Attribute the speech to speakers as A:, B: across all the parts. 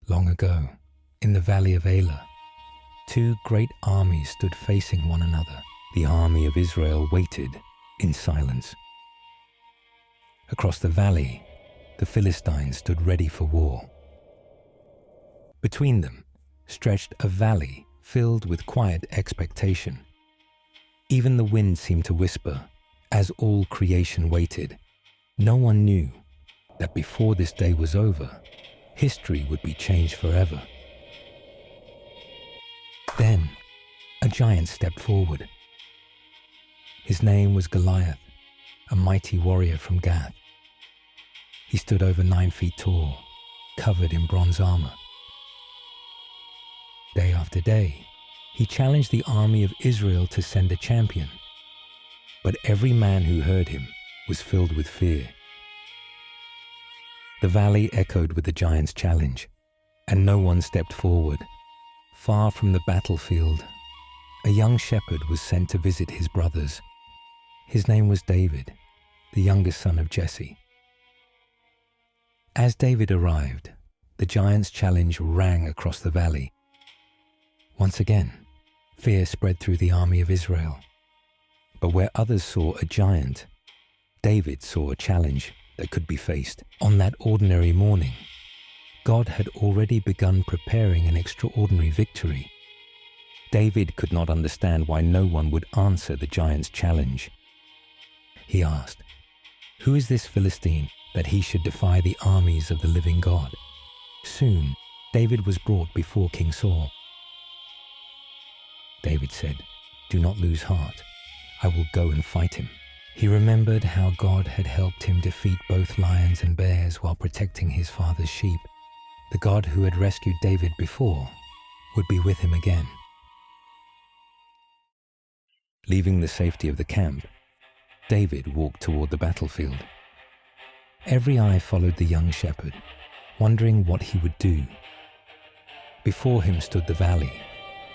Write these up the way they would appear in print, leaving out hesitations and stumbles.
A: Long ago, in the valley of Elah, two great armies stood facing one another. The army of Israel waited in silence. Across the valley, the Philistines stood ready for war. Between them stretched a valley filled with quiet expectation. Even the wind seemed to whisper as all creation waited. No one knew that before this day was over, history would be changed forever. Then, a giant stepped forward. His name was Goliath, a mighty warrior from Gath. He stood over 9 feet tall, covered in bronze armor. Day after day, he challenged the army of Israel to send a champion. But every man who heard him was filled with fear. The valley echoed with the giant's challenge, and no one stepped forward. Far from the battlefield, a young shepherd was sent to visit his brothers. His name was David, the youngest son of Jesse. As David arrived, the giant's challenge rang across the valley. Once again, fear spread through the army of Israel. But where others saw a giant, David saw a challenge that could be faced. On that ordinary morning, God had already begun preparing an extraordinary victory. David could not understand why no one would answer the giant's challenge. He asked, "Who is this Philistine that he should defy the armies of the living God?" Soon, David was brought before King Saul. David said, "Do not lose heart. I will go and fight him." He remembered how God had helped him defeat both lions and bears while protecting his father's sheep. The God who had rescued David before would be with him again. Leaving the safety of the camp, David walked toward the battlefield. Every eye followed the young shepherd, wondering what he would do. Before him stood the valley,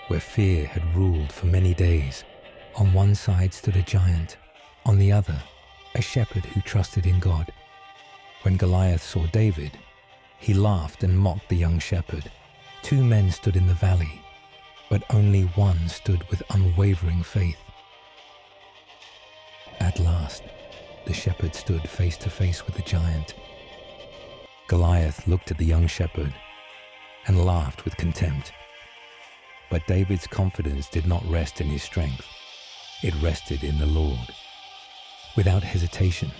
A: where fear had ruled for many days. On one side stood a giant, on the other, a shepherd who trusted in God. When Goliath saw David, he laughed and mocked the young shepherd. 2 men stood in the valley, but only one stood with unwavering faith. At last, the shepherd stood face to face with the giant. Goliath looked at the young shepherd and laughed with contempt. But David's confidence did not rest in his strength. It rested in the Lord. Without hesitation,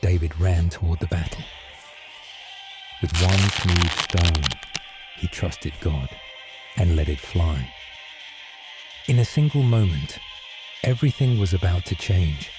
A: David ran toward the battle. With one smooth stone, he trusted God and let it fly. In a single moment, everything was about to change.